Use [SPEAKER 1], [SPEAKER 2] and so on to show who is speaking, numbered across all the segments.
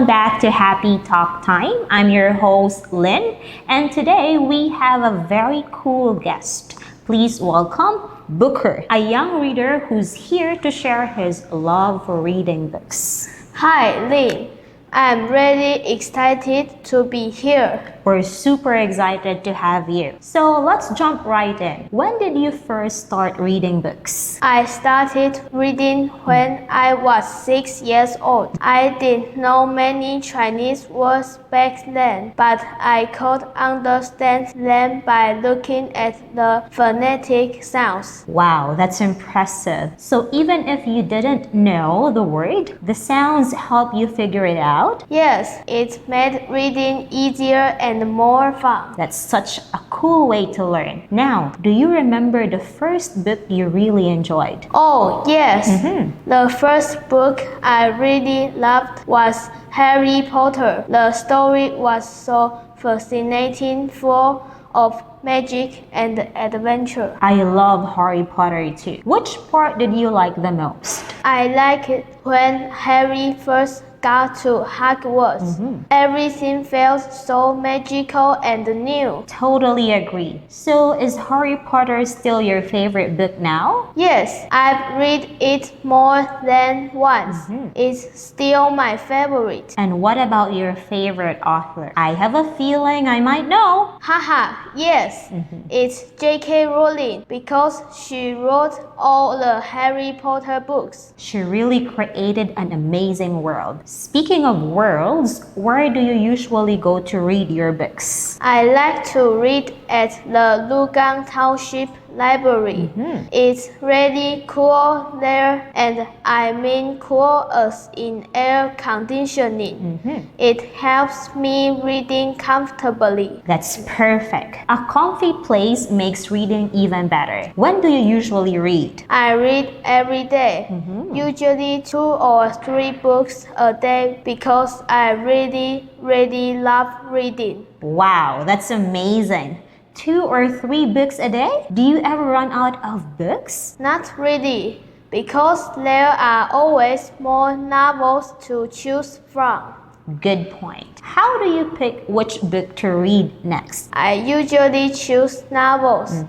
[SPEAKER 1] Welcome back to Happy Talk Time. I'm your host, Lynn, and today we have a very cool guest. Please welcome Booker, a young reader who's here to share his love for reading books.
[SPEAKER 2] Hi, Lynn. I'm really excited to be here.
[SPEAKER 1] We're super excited to have you. So let's jump right in. When did you first start reading books?
[SPEAKER 2] I started reading when I was 6 years old. I didn't know many Chinese words back then, but I could understand them by looking at the phonetic sounds.
[SPEAKER 1] Wow, that's impressive. So even if you didn't know the word, the sounds help you figure it out?
[SPEAKER 2] Yes, it made reading easier and more fun.
[SPEAKER 1] That's such a cool way to learn. Now, do you remember the first book you really enjoyed?
[SPEAKER 2] Oh, yes. The first book I really loved was Harry Potter. The story was so fascinating, full of magic and adventure.
[SPEAKER 1] I love Harry Potter too. Which part did you like the most?
[SPEAKER 2] I liked it when Harry first got to Hogwarts. Everything felt so magical and new.
[SPEAKER 1] Totally agree. So is Harry Potter still your favorite book now?
[SPEAKER 2] Yes, I've read it more than once. It's still my favorite.
[SPEAKER 1] And what about your favorite author? I have a feeling I might know.
[SPEAKER 2] Haha, yes. It's J.K. Rowling because she wrote all the Harry Potter books.
[SPEAKER 1] She really created an amazing world. Speaking of worlds, where do you usually go to read your books?
[SPEAKER 2] I like to read at the Lukang Township Library. It's really cool there, and I mean cool as in air conditioning. It helps me reading comfortably.
[SPEAKER 1] That's perfect. A comfy place makes reading even better. When do you usually read?
[SPEAKER 2] I read every day, usually 2 or 3 books a day because I really love reading.
[SPEAKER 1] Wow, that's amazing. 2 or 3 books a day? Do you ever run out of books?
[SPEAKER 2] Not really, because there are always more novels to choose from.
[SPEAKER 1] Good point. How do you pick which book to read next?
[SPEAKER 2] I usually choose novels.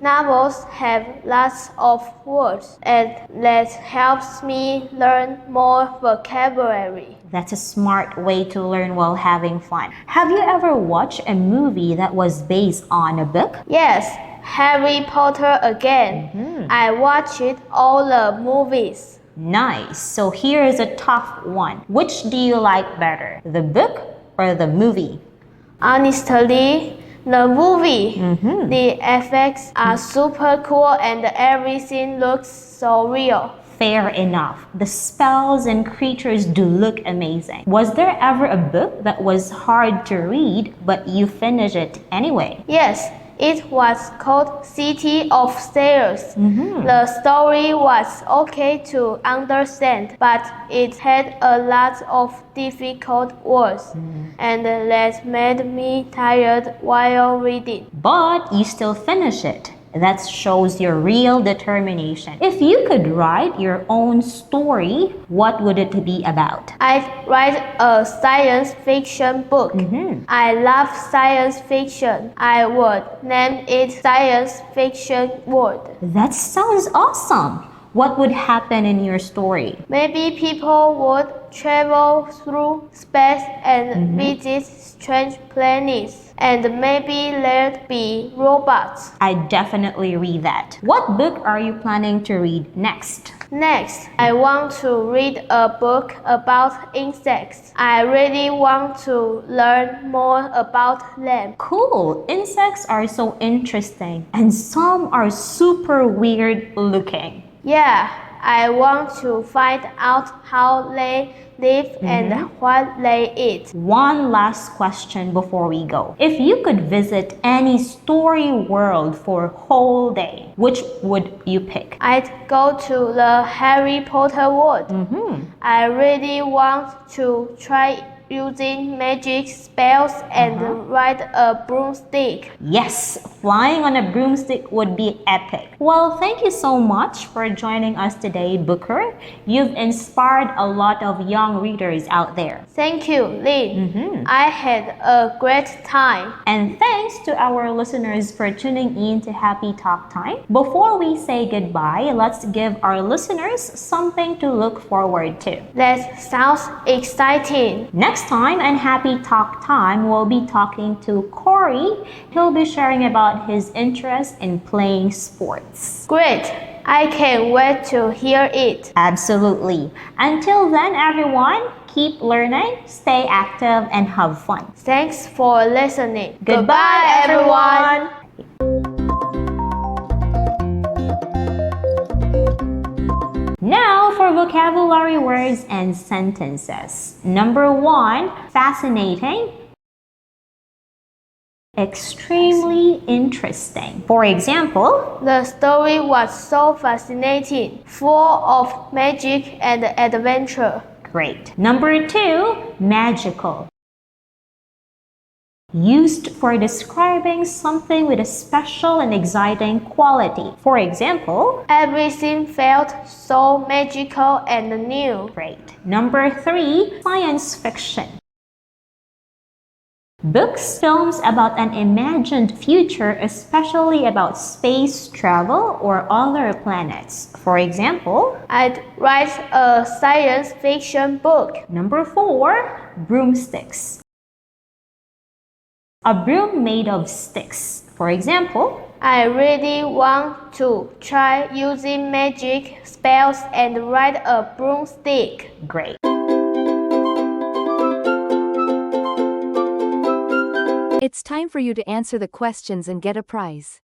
[SPEAKER 2] Novels have lots of words, and that helps me learn more vocabulary.
[SPEAKER 1] That's a smart way to learn while having fun. Have you ever watched a movie that was based on a book?
[SPEAKER 2] Yes, Harry Potter again. I watched all the movies.
[SPEAKER 1] Nice. So here is a tough one. Which do you like better, the book or the movie?
[SPEAKER 2] Honestly, the movie. The effects are super cool and everything looks so real.
[SPEAKER 1] Fair enough. The spells and creatures do look amazing. Was there ever a book that was hard to read, but you finished it anyway?
[SPEAKER 2] Yes, it was called City of Stairs. The story was okay to understand, but it had a lot of difficult words, and that made me tired while reading.
[SPEAKER 1] But you still finish it. That shows your real determination. If you could write your own story, what would it be about?
[SPEAKER 2] I'd write a science fiction book. I love science fiction. I would name it Science Fiction World.
[SPEAKER 1] That sounds awesome. What would happen in your story?
[SPEAKER 2] Maybe people would travel through space and visit strange planets. And maybe there'd be robots.
[SPEAKER 1] I definitely read that. What book are you planning to read next?
[SPEAKER 2] Next, I want to read a book about insects. I really want to learn more about them.
[SPEAKER 1] Cool. Insects are so interesting, and some are super weird looking.
[SPEAKER 2] Yeah, I want to find out how they live and what they eat.
[SPEAKER 1] One last question before we go. If you could visit any story world for a whole day, which would you pick?
[SPEAKER 2] I'd go to the Harry Potter world. I really want to try using magic spells and ride a broomstick.
[SPEAKER 1] Yes, flying on a broomstick would be epic. Well, thank you so much for joining us today, Booker. You've inspired a lot of young readers out there.
[SPEAKER 2] Thank you, Lynn. I had a great time.
[SPEAKER 1] And thanks to our listeners for tuning in to Happy Talk Time. Before we say goodbye, let's give our listeners something to look forward to.
[SPEAKER 2] That sounds exciting.
[SPEAKER 1] Next time on Happy Talk Time, we'll be talking to Corey. He'll be sharing about his interest in playing sports.
[SPEAKER 2] Great. I can't wait to hear it.
[SPEAKER 1] Absolutely. Until then, everyone, keep learning, stay active, and have fun.
[SPEAKER 2] Thanks for listening.
[SPEAKER 1] Goodbye, everyone. Now for vocabulary words and sentences. Number 1, fascinating. Extremely interesting. For example,
[SPEAKER 2] the story was so fascinating, full of magic and adventure.
[SPEAKER 1] Great. Number 2, magical. Used for describing something with a special and exciting quality. For example,
[SPEAKER 2] everything felt so magical and new.
[SPEAKER 1] Great. Number 3, science fiction. Books, films about an imagined future, especially about space travel or other planets. For example,
[SPEAKER 2] I'd write a science fiction book.
[SPEAKER 1] Number 4, broomsticks. A broom made of sticks. For example,
[SPEAKER 2] I really want to try using magic spells and ride a broomstick.
[SPEAKER 1] Great.
[SPEAKER 3] It's time for you to answer the questions and get a prize.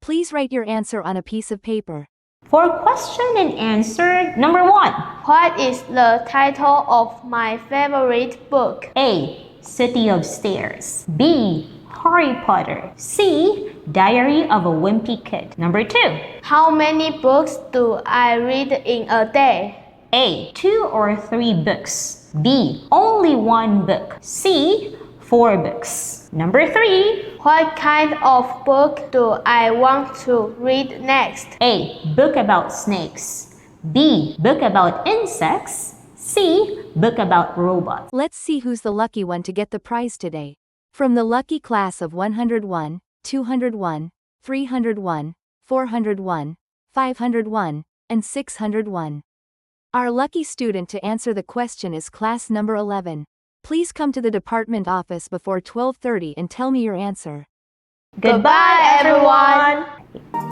[SPEAKER 3] Please write your answer on a piece of paper.
[SPEAKER 1] For question and answer, number 1.
[SPEAKER 2] What is the title of my favorite book?
[SPEAKER 1] A. City of Stairs. B. Harry Potter. C. Diary of a Wimpy Kid. Number 2.
[SPEAKER 2] How many books do I read in a day?
[SPEAKER 1] A. 2 or 3 books. B. Only 1 book. C. 4 books. Number 3.
[SPEAKER 2] What kind of book do I want to read next?
[SPEAKER 1] A. Book about snakes. B. Book about insects. C. Book about robots.
[SPEAKER 3] Let's see who's the lucky one to get the prize today. From the lucky class of 101, 201, 301, 401, 501, and 601. Our lucky student to answer the question is class number 11. Please come to the department office before 12:30 and tell me your answer.
[SPEAKER 1] Goodbye, everyone!